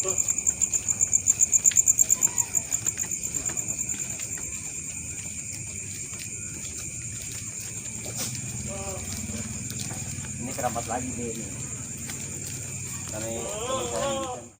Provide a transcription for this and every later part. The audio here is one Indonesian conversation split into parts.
Ini kerabat lagi deh ini. Karena teman saya yang bisa.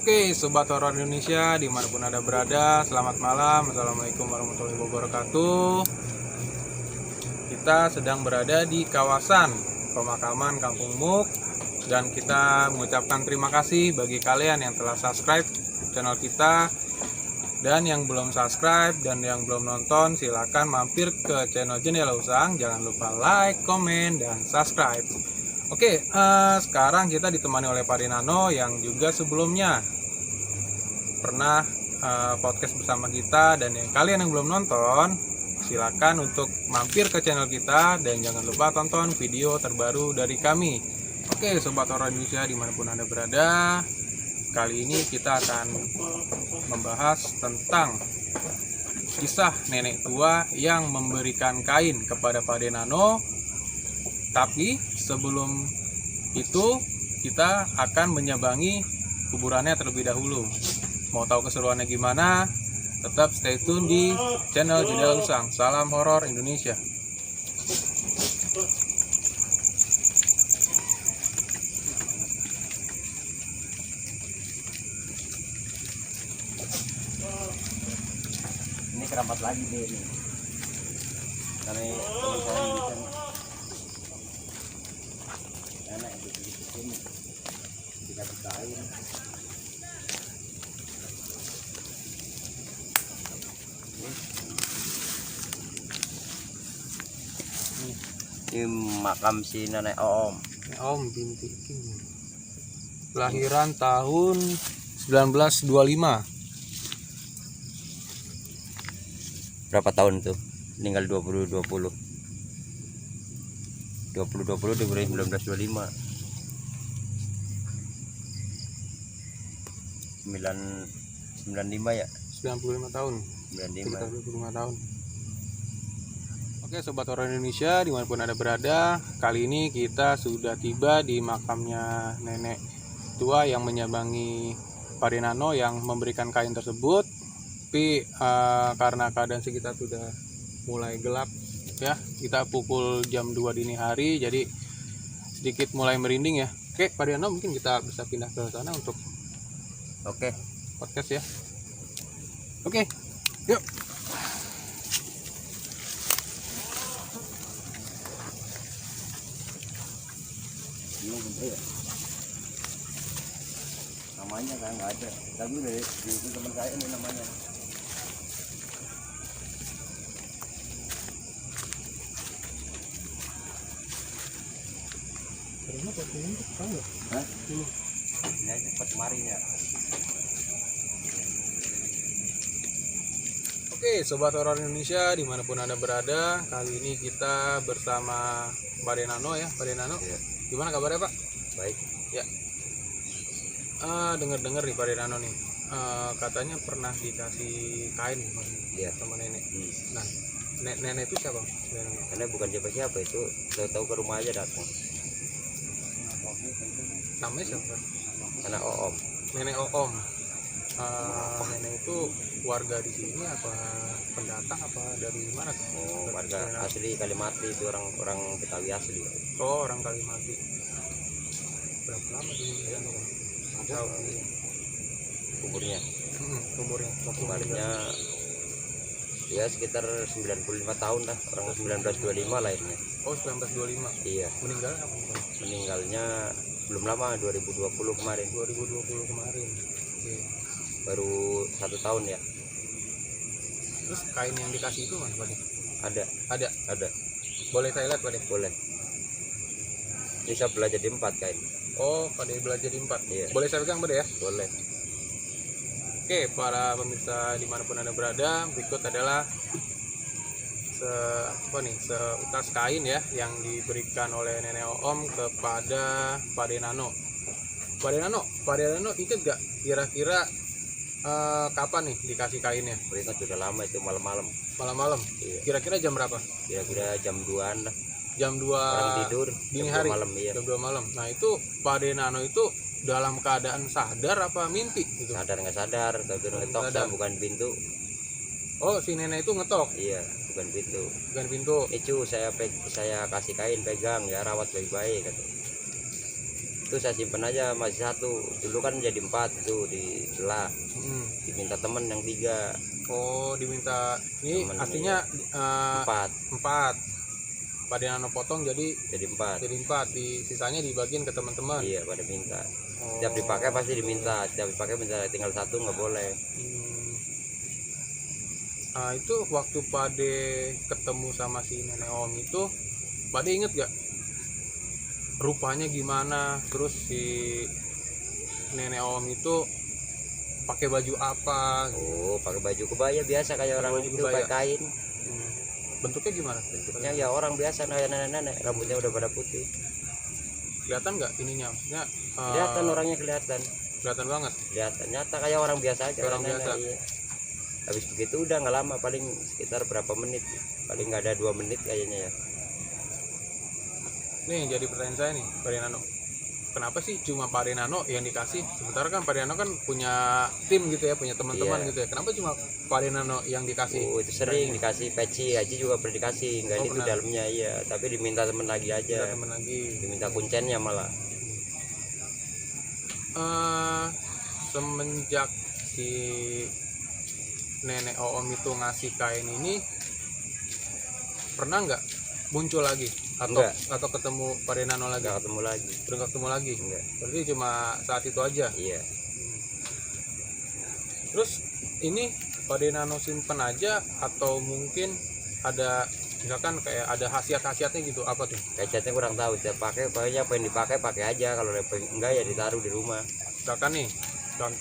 Oke, Sobat Horor Indonesia dimanapun Anda berada, selamat malam. Assalamualaikum warahmatullahi wabarakatuh. Kita sedang berada di kawasan pemakaman Kampung Muk, dan kita mengucapkan terima kasih bagi kalian yang telah subscribe channel kita. Dan yang belum subscribe dan yang belum nonton, silakan mampir ke channel Jendela Usang. Jangan lupa like, komen, dan subscribe. Oke, sekarang kita ditemani oleh Pak Rinano yang juga sebelumnya pernah podcast bersama kita. Dan kalian yang belum nonton, silakan untuk mampir ke channel kita dan jangan lupa tonton video terbaru dari kami. Oke, Sobat Horor Indonesia dimanapun Anda berada, kali ini kita akan membahas tentang kisah nenek tua yang memberikan kain kepada Pak Rinano. Tapi sebelum itu kita akan menyebangi kuburannya terlebih dahulu. Mau tahu keseruannya gimana? Tetap stay tune di channel Jendela Usang. Salam horor Indonesia. Ini kerabat lagi deh ini. Karena teman saya yang bisa. Enak itu di sini. Dikasih kain. Ini makam si nenek Om. Om binti. Kelahiran tahun 1925. Berapa tahun tuh? Meninggal 2020 diberi 1925. 95 ya? 95 tahun. 95. 25 tahun. Oke, Sobat Horor Indonesia dimanapun Anda berada, kali ini kita sudah tiba di makamnya nenek tua yang menyebangi Pak Rinano yang memberikan kain tersebut. Tapi karena keadaan sekitar sudah mulai gelap ya, kita pukul jam 2 dini hari, jadi sedikit mulai merinding ya. Oke, Pak Rinano, mungkin kita bisa pindah ke sana untuk podcast ya. Oke, yuk. Ini gede ya? Namanya kan nggak ada, tapi dari itu teman saya ini namanya. Hah? Ini aja cepat kemarin ya. Oke, Sobat Horor Indonesia dimanapun Anda berada, kali ini kita bersama Pak Rinano ya. Pak Rinano, Iya. gimana kabarnya Pak? Baik. Ya. Dengar-dengar nih Pak Rinano nih, katanya pernah dikasih kain Iya. sama nenek. Hmm. Nah, nenek itu siapa? Rinano? Karena bukan siapa-siapa itu, tahu ke rumah aja datang. Namanya siapa? Anak Om. Nenek Oom. Nenek itu warga di sini apa pendatang apa dari mana tuh? Oh, warga asli Kalimati itu, orang Betawi asli. Oh, orang Kalimati. Berapa lama di sana? Tahu. Umurnya Umurnya. kemarinnya ya sekitar 95 tahun lah, orang 1925 lahirnya. Oh, 1925. Iya, Meninggal apa? meninggalnya belum lama, 2020 kemarin. 2020 kemarin. Oke. Baru 1 tahun ya. Terus kain yang dikasih itu mana Pak? Ada. Boleh saya lihat Pak? Boleh. Ini saya belajar di 4 kain. Oh, Pak belajar di 4. Iya. Boleh saya pegang Pak ya? Boleh. Oke, para pemirsa dimanapun Anda berada, berikut adalah seutas kain ya yang diberikan oleh Nenek Oom kepada Pak Denano. Pak Denano ingat gak kira-kira kapan nih dikasih kainnya? Ingat sudah lama itu, malam-malam. Malam-malam. Iya. Kira-kira jam berapa? Kira-kira jam 2-an lah. Jam 2 Orang tidur dini jam 2 hari. malam, iya. Jam 2 malam. Nah, itu Pak Denano itu dalam keadaan sadar apa mimpi gitu? Sadar nggak sadar, tapi ngetok Sadar. bukan pintu. Oh, si nenek itu ngetok, Iya, bukan pintu. bukan pintu. Itu saya kasih kain, pegang ya, rawat baik-baik kata. Itu saya simpen aja, masih satu. Dulu kan jadi 4 itu di sebelah. Diminta temen yang 3. Oh, diminta. Ini Temen, artinya 4. 4 Pak Denano potong jadi jadi 4. 4. Sisanya dibagiin ke teman-teman. Iya, pada minta. Oh. Setiap dipakai pasti diminta. Setiap dipakai minta tinggal 1 nggak boleh. Nah, itu waktu Pade ketemu sama si Nenek Om itu, Pade inget gak rupanya gimana? Terus si Nenek Om itu pakai baju apa? Oh, pakai baju kebaya biasa kayak orang Baju itu, kebaya. pakai kain. Bentuknya gimana? Bentuknya ya orang biasa, kayak nenek-nenek, rambutnya udah pada putih. Kelihatan nggak ininya? Maksudnya Kelihatan orangnya, kelihatan banget. Kelihatan nyata kayak orang biasa aja. Orang nenek, biasa. iya. Habis begitu udah nggak lama, paling sekitar berapa menit, paling nggak ada 2 menit kayaknya ya. Nih jadi pertanyaan saya nih, Pak Denano. Kenapa sih cuma Pak Denano yang dikasih? Sementara kan Pak Denano kan punya tim gitu ya, punya teman-teman Iya. gitu ya. Kenapa cuma Pak Denano yang dikasih? Oh, itu sering dikasih peci, Haji juga pernah dikasih, nggak Oh, itu pernah. dalamnya, iya. Tapi diminta temen lagi Ada aja, teman lagi. diminta kuncennya malah. Semenjak si Nenek Oom itu ngasih kain ini, pernah nggak muncul lagi Enggak. atau ketemu Pak Denano lagi? Nggak ketemu lagi. Udah nggak ketemu lagi. Enggak. Berarti cuma saat itu aja. Iya. Terus ini Pak Denano simpen aja atau mungkin ada misalkan kayak ada khasiat-khasiatnya gitu, apa tuh? Kacatnya kurang tahu, saya pakai pokoknya apa yang dipakai pakai aja, kalau enggak ya ditaruh di rumah. Misalkan nih,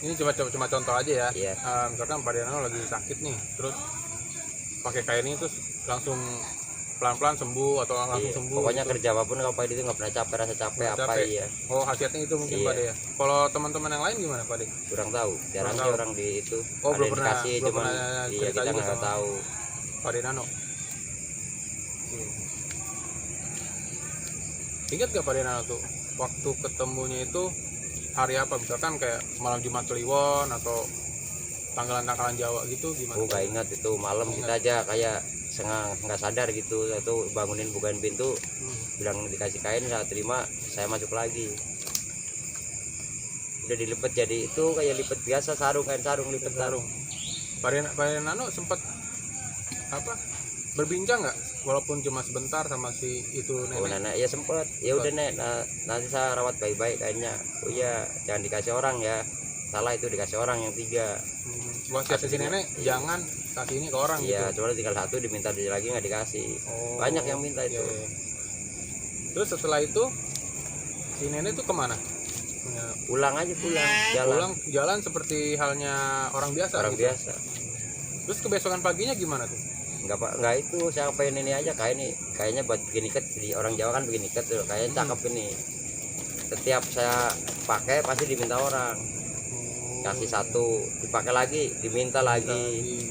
ini cuma contoh aja ya. Iya. Misalkan Pak Denano lagi sakit nih, terus pakai kain ini terus langsung pelan-pelan sembuh atau langsung Iya. sembuh. Pokoknya gitu. kerja apapun kalau Pak itu nggak pernah capek, rasa capek Nggak apa capek. iya. Oh, khasiatnya itu mungkin Iya. Pak De ya. Kalau teman-teman yang lain gimana Pak De? Kurang tahu, jarang Kurang sih tahu. orang di itu. Oh, ada belum yang pernah- dikasih, belum cuman pernah iya cerita kita juga nggak sama- tahu. Pak Denano. Ingat gak Pak Denano tuh waktu ketemunya itu hari apa? Misalkan kayak malam Jumat Kliwon atau tanggalan-tanggalan Jawa gitu gimana? Oh, nggak ingat itu malam Nggak kita aja kayak nggak sadar gitu, atau bangunin bukain pintu, bilang dikasih kain, saya terima, saya masuk lagi. Udah dilipet jadi itu kayak lipet biasa, sarung, kain sarung, lipet sarung. Pak Denano sempat apa? Berbincang nggak walaupun cuma sebentar sama si itu Oh, nenek? nenek ya sempet, ya udah nek, nanti saya rawat baik-baik kayaknya. Oh iya, jangan dikasih orang ya, salah itu dikasih orang yang 3. Wasiat si nenek Iya. jangan kasih ini ke orang Iya, gitu. cuma tinggal 1 diminta dia lagi nggak dikasih. Oh, Banyak yang minta iya, itu. iya. Terus setelah itu si nenek tuh kemana? Ya, Pulang aja, jalan. jalan seperti halnya orang biasa. Orang gitu. biasa. Terus kebesokan paginya gimana tuh? Nggak itu, saya pengen ini aja, kayak ini kayaknya buat bikin ikat. Di orang Jawa kan bikin ikat tuh, kayaknya cakep ini. Setiap saya pakai pasti diminta orang. Kasih 1, dipakai lagi, diminta lagi.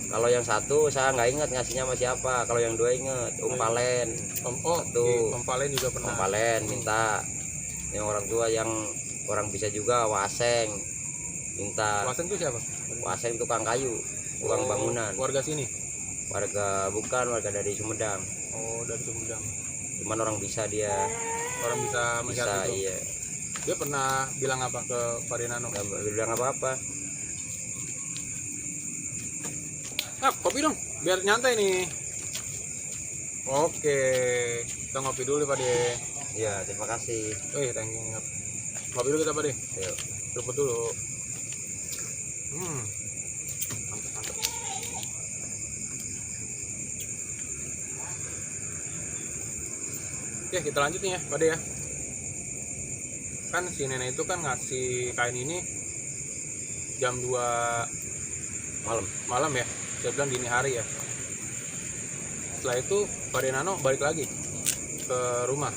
Kalau yang 1 saya nggak ingat ngasihnya sama siapa. Kalau yang 2 inget, umpalen. Tuh. Ompalen juga pernah. Umpalen minta. Yang orang tua, yang orang bisa juga waseng minta. Wasen itu siapa? Waseng tukang kayu, tukang bangunan. Warga sini. Bukan warga dari Sumedang. Oh, dari Sumedang. Cuman orang bisa dia. Orang bisa Bisa, melihat itu. iya. Dia pernah bilang apa ke Pak Denano? Nggak bilang apa-apa. Ah, kopi dong, biar nyantai nih. Oke, kita ngopi dulu Pak De. Iya, terima kasih. Thank you. Ngopi dulu kita Pak De. Yuk. Seruput dulu. Mantap, mantap. Oke, kita lanjut nih ya Pak De ya. Kan si nenek itu kan ngasih kain ini jam 2 malam ya, saya bilang dini hari ya. Setelah itu Pak Denano balik lagi ke rumah.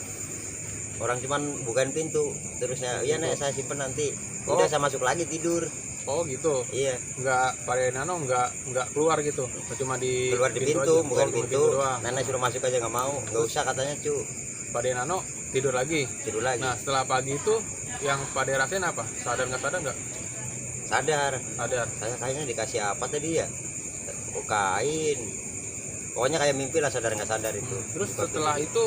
Orang cuman bukain pintu, terus saya, iya nek saya simpen nanti. Oh. Udah saya masuk lagi tidur. Oh gitu. Iya. Nggak, Pak Denano nggak keluar gitu, cuma di Keluar di pintu, aja. bukan Oh, pintu. doang. Nenek suruh masuk aja nggak mau, nggak usah katanya cu. Pak Denano tidur lagi. Tidur lagi. Nah setelah pagi itu yang Pak De rasain apa? Sadar nggak sadar nggak? Sadar. Sadar. Saya kayaknya dikasih apa tadi ya? Oh, kain. Pokoknya kayak mimpi lah, sadar nggak sadar itu. Terus setelah itu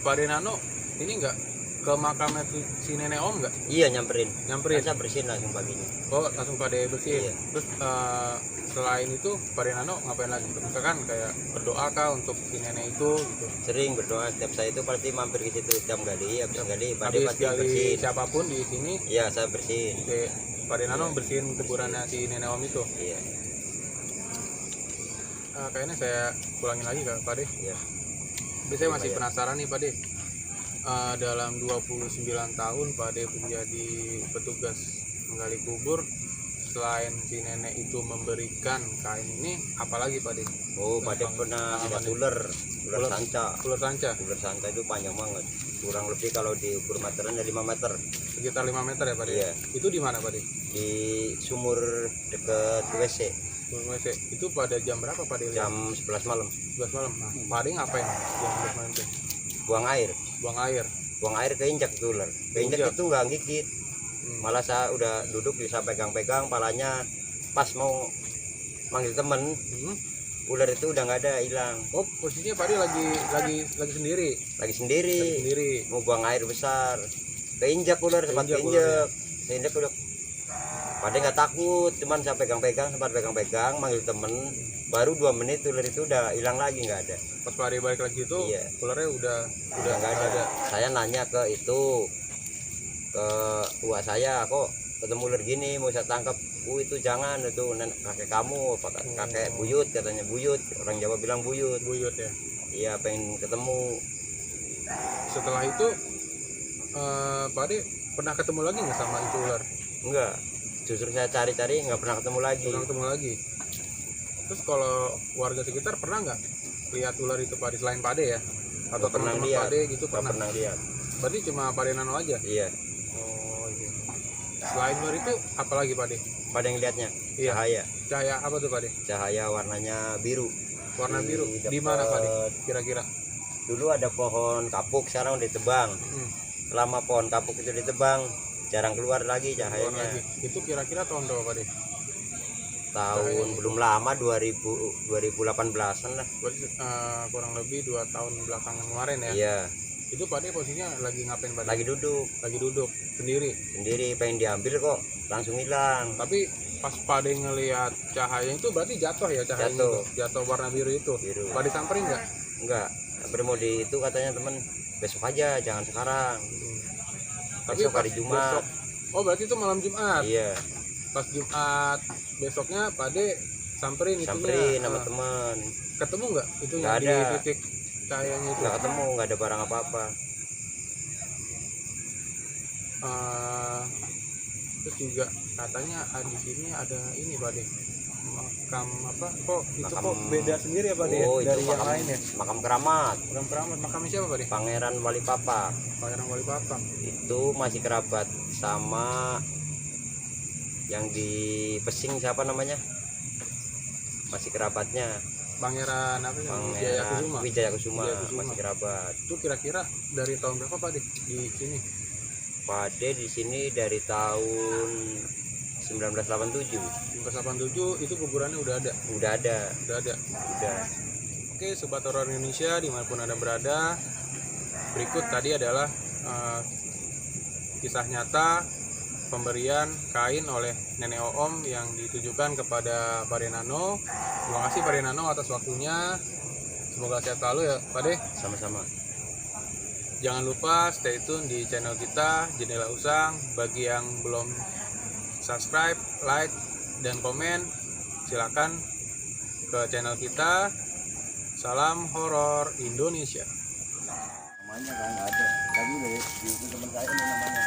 Pak Denano ini nggak ke makamnya si nenek om nggak? Iya nyamperin. Nyamperin. Saya bersihin langsung paginya. Oh langsung Pak De bersihin. Iya. Terus selain itu Pak Denano ngapain lagi? Misalkan kayak berdoa kah untuk si nenek itu gitu? Sering berdoa, setiap saya itu pasti mampir ke situ, setiap gali, habis gali, Habis pasti gali bersihin. siapapun di sini, Iya saya bersihin. Pak Denano bersihin kuburannya si nenek om itu. Iya. Kayaknya saya ulangin lagi ke Pak De. Iya. Tapi saya masih Iya. penasaran nih Pak De. Dalam 29 tahun Pak De menjadi petugas menggali kubur, selain si nenek itu memberikan kain ini, apalagi Pak De? Oh, pada pernah lihat ular sanca. Ular sanca Ular sanca itu panjang banget. Kurang lebih kalau diukur meterannya 5 meter. sekitar 5 meter ya Pak De? Iya. Itu di mana Pak De? Di sumur deket WC. WC. Itu pada jam berapa Pak De? Jam 11 malam. 11 malam. Nah, Pak De ngapain jam 11 malam itu? Buang air. Buang air. Buang air keinjak itu ular. Keinjak Keinjak. itu nggak gigit. Malah saya udah duduk bisa pegang-pegang palanya, pas mau manggil temen, ular itu udah nggak ada, hilang. Oh, posisinya Pak De lagi sendiri. Lagi sendiri. Lagi sendiri. Mau buang air besar, keinjak ular, sempat Keinjak keinjak. Keinjak udah. Padahal nggak takut, cuman saya pegang-pegang, sempat pegang-pegang, manggil temen, baru 2 menit ular itu udah hilang lagi, nggak ada. Pas Pak De balik lagi itu, Iya. ularnya udah Nggak ada. Saya nanya ke ke tua saya, kok ketemu ular gini mau saya tangkap. Itu jangan, itu kakek kamu, apa kakek buyut, katanya buyut, orang Jawa bilang buyut. Buyut ya. Iya, pengen ketemu. Setelah itu Pak De pernah ketemu lagi nggak sama itu ular? Enggak, justru saya cari-cari nggak pernah ketemu lagi. Pernah ketemu lagi. Terus kalau warga sekitar pernah nggak lihat ular itu Pak De selain Pak De ya? Atau Nggak pernah teman-teman lihat. Pak De gitu Nggak pernah? pernah lihat. Berarti cuma Pak De Nano aja? Iya, Oh iya. Selain ular itu apa lagi Pak De? pada yang lihatnya Iya. cahaya, Cahaya apa tuh Pak De? cahaya warnanya biru. Warna biru. Di Di mana Pak De? dekat- Kira-kira? Dulu ada pohon kapuk, sekarang udah ditebang. Selama pohon kapuk itu ditebang, jarang keluar lagi Warna cahayanya. lagi. Itu kira-kira tahun berapa Pak De? Tahun belum lama, 2018-an lah. Berarti kurang lebih 2 tahun belakangan kemarin ya? Iya, Itu Pak De posisinya lagi ngapain Pak De? lagi duduk Lagi duduk sendiri. sendiri, pengen diambil kok langsung hilang. Tapi pas Pak De ngelihat cahaya itu berarti jatuh ya cahayanya Jatuh. itu? Jatuh warna biru itu. Biru. Pak De samperin nggak? Enggak, hampir mau di itu katanya temen, besok aja, jangan sekarang. Tapi Besok pas hari Jumat. Oh berarti itu malam Jumat. Iya, Pas Jumat besoknya Pak De samperin itunya. samperin sama Ah. teman. Ketemu nggak itu Nggak yang di ada. titik cahayanya itu? Nggak ketemu, nggak ada barang apa-apa. Terus juga katanya di sini ada ini Pak De, makam apa kok itu Makam- kok beda sendiri ya Pak De Oh, dari itu yang lain ya? makam keramat, Makam keramat, makamnya siapa Pak De? Pangeran Wali Papa. Pangeran Wali Papa. Itu masih kerabat sama yang di Pesing, siapa namanya? Masih kerabatnya. Pangeran apa ya? Wijaya Pangeran Kusuma. Wijaya Kusuma, Wijaya Kusuma. masih kerabat. Itu kira-kira dari tahun berapa Pak De di sini? Pade di sini dari tahun 1987 1987 itu kuburannya udah ada. udah ada. Udah. Oke, sobat horor Indonesia dimanapun anda berada, berikut tadi adalah kisah nyata pemberian kain oleh nenek Oom yang ditujukan kepada Pak De Nano. Terima kasih Pak De Nano atas waktunya. Semoga sehat selalu ya Pak De. Sama-sama. Jangan lupa stay tune di channel kita Jendela Usang. Bagi yang belum subscribe, like, dan komen, silakan ke channel kita. Salam horor Indonesia. Namanya kan nggak ada. Tadi itu teman saya ini namanya.